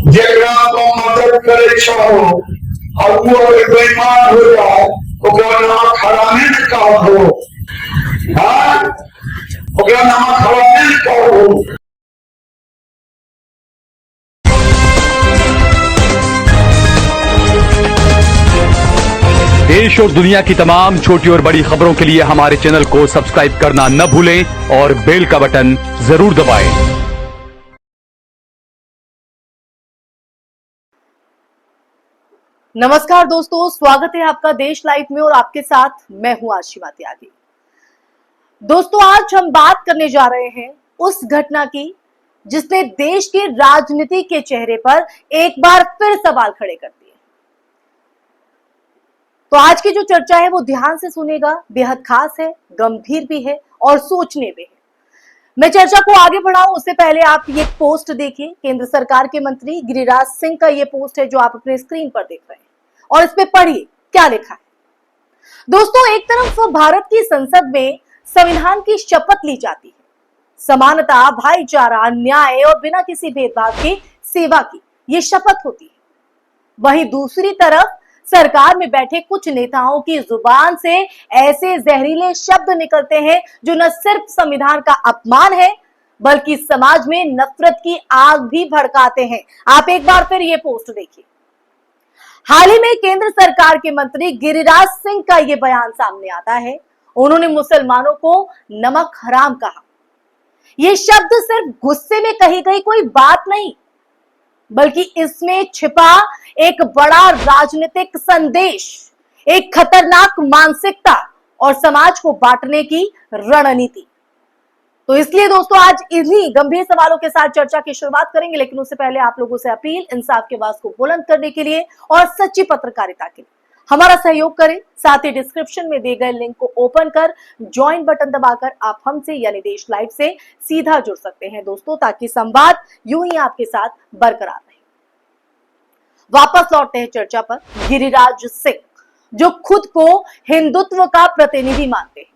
जेकरा को मदद करे छो और वो अगर बेईमान हो जाए ओकरा नाम हरामे न कहो। हां, ओकरा नाम हरामे न कहो। देश और दुनिया की तमाम छोटी और बड़ी खबरों के लिए हमारे चैनल को सब्सक्राइब करना न भूलें और बेल का बटन जरूर दबाएं। नमस्कार दोस्तों, स्वागत है आपका देश लाइव में और आपके साथ मैं हूं आशिमा त्यागी। दोस्तों, आज हम बात करने जा रहे हैं उस घटना की जिसने देश के राजनीति के चेहरे पर एक बार फिर सवाल खड़े कर दिए। तो आज की जो चर्चा है वो ध्यान से सुनेगा, बेहद खास है, गंभीर भी है और सोचने में है। मैं चर्चा को आगे बढ़ाऊं उससे पहले आप ये पोस्ट देखिए। केंद्र सरकार के मंत्री गिरिराज सिंह का ये पोस्ट है जो आप अपने स्क्रीन पर देख रहे हैं और इस पे पढ़िए क्या लिखा है। दोस्तों, एक तरफ भारत की संसद में संविधान की शपथ ली जाती है, समानता, भाईचारा, न्याय और बिना किसी भेदभाव की सेवा की ये शपथ होती है। वहीं दूसरी तरफ सरकार में बैठे कुछ नेताओं की जुबान से ऐसे जहरीले शब्द निकलते हैं जो न सिर्फ संविधान का अपमान है बल्कि समाज में नफरत की आग भी भड़काते हैं। आप एक बार फिर ये पोस्ट देखिए। हाल ही में केंद्र सरकार के मंत्री गिरिराज सिंह का ये बयान सामने आता है। उन्होंने मुसलमानों को नमक हराम कहा। ये शब्द सिर्फ गुस्से में कही गई कोई बात नहीं बल्कि इसमें छिपा एक बड़ा राजनीतिक संदेश, एक खतरनाक मानसिकता और समाज को बांटने की रणनीति। तो इसलिए दोस्तों आज इन्हीं गंभीर सवालों के साथ चर्चा की शुरुआत करेंगे, लेकिन उससे पहले आप लोगों से अपील, इंसाफ के आवाज को बुलंद करने के लिए और सच्ची पत्रकारिता के लिए हमारा सहयोग करें। साथ ही डिस्क्रिप्शन में दिए गए लिंक को ओपन कर ज्वाइन बटन दबाकर आप हमसे यानी देश लाइव से सीधा जुड़ सकते हैं दोस्तों, ताकि संवाद यूं ही आपके साथ बरकरार रहे। वापस लौटते हैं चर्चा पर। गिरिराज सिंह जो खुद को हिंदुत्व का प्रतिनिधि मानते हैं,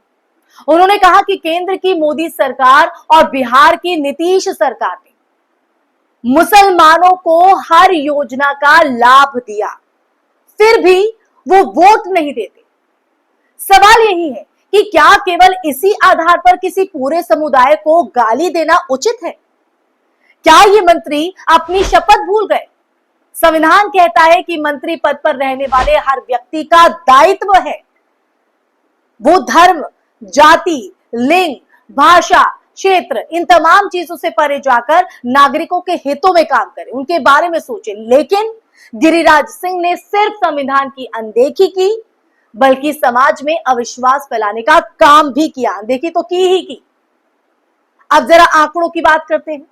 उन्होंने कहा कि केंद्र की मोदी सरकार और बिहार की नीतीश सरकार ने मुसलमानों को हर योजना का लाभ दिया, फिर भी वो वोट नहीं देते। सवाल यही है कि क्या केवल इसी आधार पर किसी पूरे समुदाय को गाली देना उचित है? क्या ये मंत्री अपनी शपथ भूल गए? संविधान कहता है कि मंत्री पद पर रहने वाले हर व्यक्ति का दायित्व है वो धर्म, जाति, लिंग, भाषा, क्षेत्र इन तमाम चीजों से परे जाकर नागरिकों के हितों में काम करे, उनके बारे में सोचे। लेकिन गिरिराज सिंह ने सिर्फ संविधान की अनदेखी की बल्कि समाज में अविश्वास फैलाने का काम भी किया। अनदेखी तो की ही की। अब जरा आंकड़ों की बात करते हैं।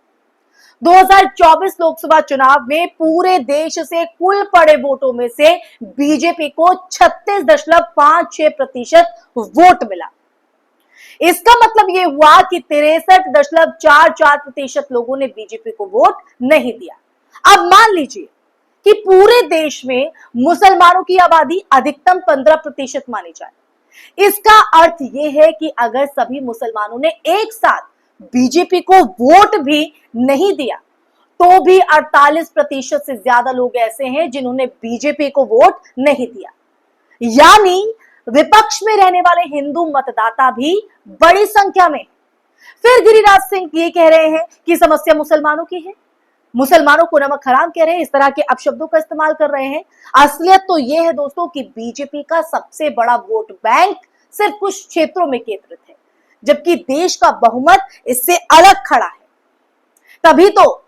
2024 लोकसभा चुनाव में पूरे देश से कुल पड़े वोटों में से बीजेपी को 36.56% वोट मिला। इसका मतलब यह हुआ कि 63.44% लोगों ने बीजेपी को वोट नहीं दिया। अब मान लीजिए कि पूरे देश में मुसलमानों की आबादी अधिकतम 15% मानी जाए। इसका अर्थ यह है कि अगर सभी मुसलमानों ने एक साथ बीजेपी को वोट भी नहीं दिया तो भी 48% से ज्यादा लोग ऐसे हैं जिन्होंने बीजेपी को वोट नहीं दिया। यानी विपक्ष में रहने वाले हिंदू मतदाता भी बड़ी संख्या में। फिर गिरिराज सिंह ये कह रहे हैं कि समस्या मुसलमानों की है, मुसलमानों को नमक हराम कह रहे हैं, इस तरह के अपशब्दों का इस्तेमाल कर रहे हैं। असलियत तो यह है दोस्तों कि बीजेपी का सबसे बड़ा वोट बैंक सिर्फ कुछ क्षेत्रों में केंद्रित है, जबकि देश का बहुमत इससे अलग खड़ा है। तभी तो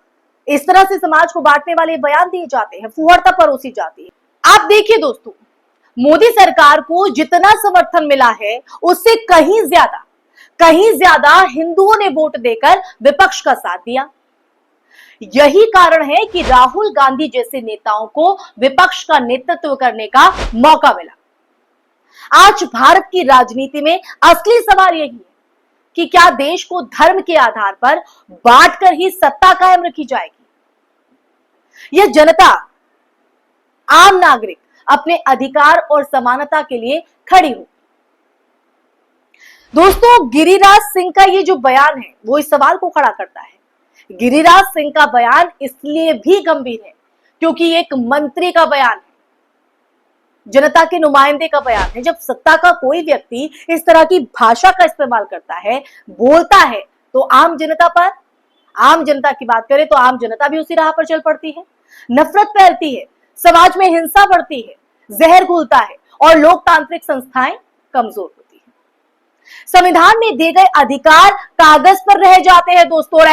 इस तरह से समाज को बांटने वाले बयान दिए जाते हैं, फुहड़ता परोसी जाती है। आप देखिए दोस्तों, मोदी सरकार को जितना समर्थन मिला है उससे कहीं ज्यादा हिंदुओं ने वोट देकर विपक्ष का साथ दिया। यही कारण है कि राहुल गांधी जैसे नेताओं को विपक्ष का नेतृत्व करने का मौका मिला। आज भारत की राजनीति में असली सवाल यही है कि क्या देश को धर्म के आधार पर बांटकर ही सत्ता कायम रखी जाएगी? यह जनता, आम नागरिक अपने अधिकार और समानता के लिए खड़ी हो। दोस्तों, गिरिराज सिंह का ये जो बयान है वो इस सवाल को खड़ा करता है। गिरिराज सिंह का बयान इसलिए भी गंभीर है क्योंकि ये एक मंत्री का बयान है, जनता के नुमाइंदे का बयान है। जब सत्ता का कोई व्यक्ति इस तरह की भाषा का इस्तेमाल करता है, बोलता है, तो आम जनता की बात करें तो आम जनता भी उसी राह पर चल पड़ती है। नफरत फैलती है, समाज में हिंसा बढ़ती है, जहर घुलता है और लोकतांत्रिक संस्थाएं कमजोर होती हैं। संविधान में दिए गए अधिकार कागज पर रह जाते हैं दोस्तों। और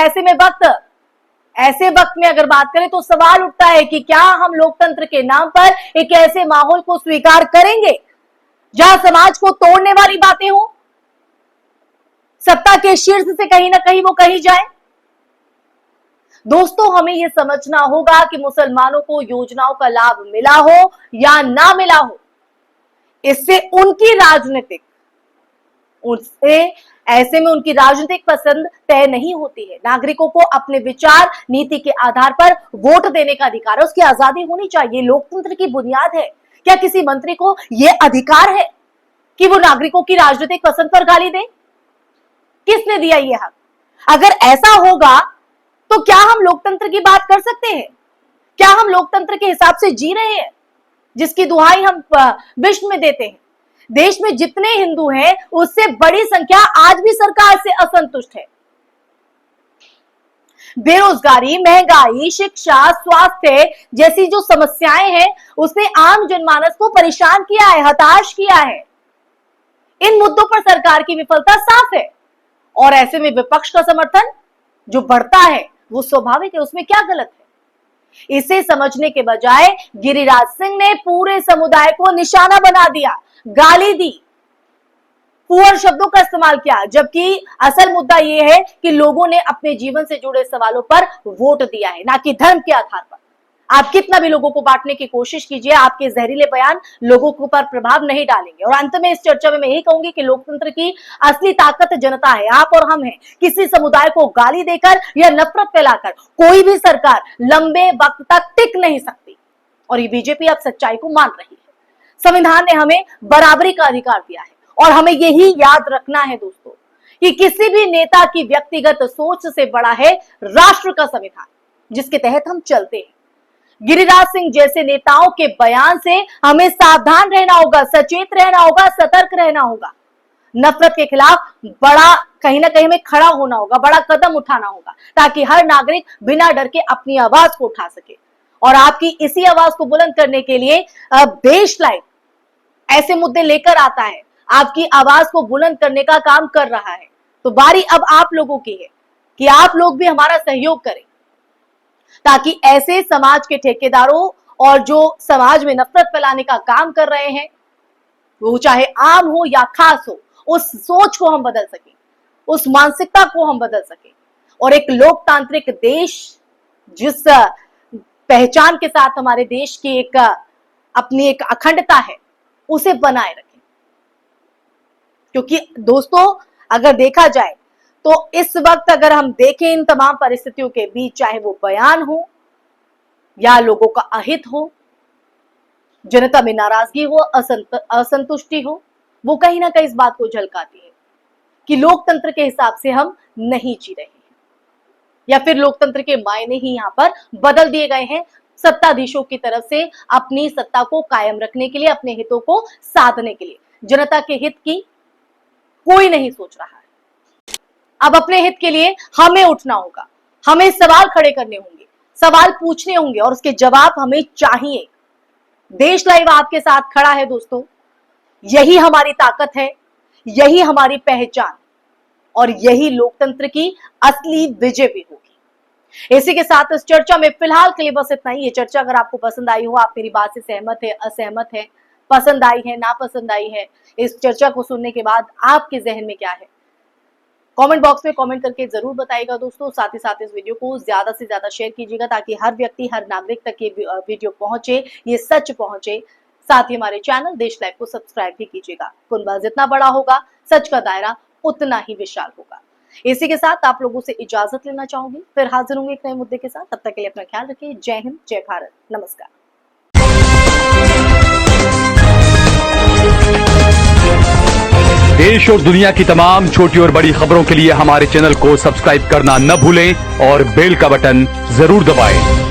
ऐसे वक्त में अगर बात करें तो सवाल उठता है कि क्या हम लोकतंत्र के नाम पर एक ऐसे माहौल को स्वीकार करेंगे जहां समाज को तोड़ने वाली बातें हो, सत्ता के शीर्ष से कहीं ना कहीं वो कही जाए। दोस्तों, हमें यह समझना होगा कि मुसलमानों को योजनाओं का लाभ मिला हो या ना मिला हो, इससे ऐसे में उनकी राजनीतिक पसंद तय नहीं होती है। नागरिकों को अपने विचार नीति के आधार पर वोट देने का अधिकार है, उसकी आजादी होनी चाहिए, लोकतंत्र की बुनियाद है। क्या किसी मंत्री को यह अधिकार है कि वो नागरिकों की राजनीतिक पसंद पर गाली दे? किसने दिया ये हक? अगर ऐसा होगा तो क्या हम लोकतंत्र की बात कर सकते हैं? क्या हम लोकतंत्र के हिसाब से जी रहे हैं जिसकी दुहाई हम विश्व में देते हैं? देश में जितने हिंदू हैं उससे बड़ी संख्या आज भी सरकार से असंतुष्ट है। बेरोजगारी, महंगाई, शिक्षा, स्वास्थ्य जैसी जो समस्याएं हैं उसने आम जनमानस को परेशान किया है, हताश किया है। इन मुद्दों पर सरकार की विफलता साफ है और ऐसे में विपक्ष का समर्थन जो बढ़ता है वो स्वाभाविक है, उसमें क्या गलत है? इसे समझने के बजाय गिरिराज सिंह ने पूरे समुदाय को निशाना बना दिया, गाली दी, पुअर शब्दों का इस्तेमाल किया, जबकि असल मुद्दा यह है कि लोगों ने अपने जीवन से जुड़े सवालों पर वोट दिया है, ना कि धर्म के आधार पर। आप कितना भी लोगों को बांटने की कोशिश कीजिए, आपके जहरीले बयान लोगों के ऊपर प्रभाव नहीं डालेंगे। और अंत में इस चर्चा में मैं यही कहूंगी कि लोकतंत्र की असली ताकत जनता है, आप और हम हैं। किसी समुदाय को गाली देकर या नफरत फैलाकर कोई भी सरकार लंबे वक्त तक टिक नहीं सकती। और ये बीजेपी अब सच्चाई को मान रही है। संविधान ने हमें बराबरी का अधिकार दिया है और हमें यही याद रखना है दोस्तों कि किसी भी नेता की व्यक्तिगत सोच से बड़ा है राष्ट्र का संविधान, जिसके तहत हम चलते हैं। गिरिराज सिंह जैसे नेताओं के बयान से हमें सावधान रहना होगा, सचेत रहना होगा, सतर्क रहना होगा। नफरत के खिलाफ बड़ा कहीं ना कहीं में खड़ा होना होगा, बड़ा कदम उठाना होगा, ताकि हर नागरिक बिना डर के अपनी आवाज को उठा सके। और आपकी इसी आवाज को बुलंद करने के लिए देश लाइव ऐसे मुद्दे लेकर आता है, आपकी आवाज को बुलंद करने का काम कर रहा है। तो बारी अब आप लोगों की है कि आप लोग भी हमारा सहयोग करें, ताकि ऐसे समाज के ठेकेदारों और जो समाज में नफरत फैलाने का काम कर रहे हैं, वो चाहे आम हो या खास हो, उस सोच को हम बदल सकें, उस मानसिकता को हम बदल सकें और एक लोकतांत्रिक देश जिस पहचान के साथ हमारे देश की अपनी एक अखंडता है उसे बनाए रखें। क्योंकि दोस्तों, अगर देखा जाए तो इस वक्त अगर हम देखें इन तमाम परिस्थितियों के बीच, चाहे वो बयान हो या लोगों का अहित हो, जनता में नाराजगी हो, असंतुष्टि हो, वो कहीं ना कहीं इस बात को झलकाती है कि लोकतंत्र के हिसाब से हम नहीं जी रहे हैं या फिर लोकतंत्र के मायने ही यहां पर बदल दिए गए हैं सत्ताधीशों की तरफ से अपनी सत्ता को कायम रखने के लिए, अपने हितों को साधने के लिए। जनता के हित की कोई नहीं सोच रहा है। अब अपने हित के लिए हमें उठना होगा, हमें सवाल खड़े करने होंगे, सवाल पूछने होंगे और उसके जवाब हमें चाहिए। देश लाइव आपके साथ खड़ा है दोस्तों, यही हमारी ताकत है, यही हमारी पहचान और यही लोकतंत्र की असली विजय भी होगी। इसी के साथ इस चर्चा में फिलहाल के लिए बस इतना ही। ये चर्चा अगर आपको पसंद आई हो, आप मेरी बात से सहमत है, असहमत है, पसंद आई है, नापसंद आई है, इस चर्चा को सुनने के बाद आपके जहन में क्या है, कमेंट बॉक्स में कमेंट करके जरूर बताइएगा दोस्तों। साथ ही साथ इस वीडियो को ज्यादा से ज्यादा शेयर कीजिएगा ताकि हर व्यक्ति, हर नागरिक तक ये वीडियो पहुंचे, ये सच पहुंचे। साथ ही हमारे चैनल देश लाइव को सब्सक्राइब भी कीजिएगा। कुनबा जितना बड़ा होगा, सच का दायरा उतना ही विशाल होगा। इसी के साथ आप लोगों से इजाजत लेना चाहूंगी, फिर हाजिर होंगे एक नए मुद्दे के साथ। तब तक के लिए अपना ख्याल रखिए। जय हिंद, जय भारत, नमस्कार। देश और दुनिया की तमाम छोटी और बड़ी खबरों के लिए हमारे चैनल को सब्सक्राइब करना न भूलें और बेल का बटन जरूर दबाएं।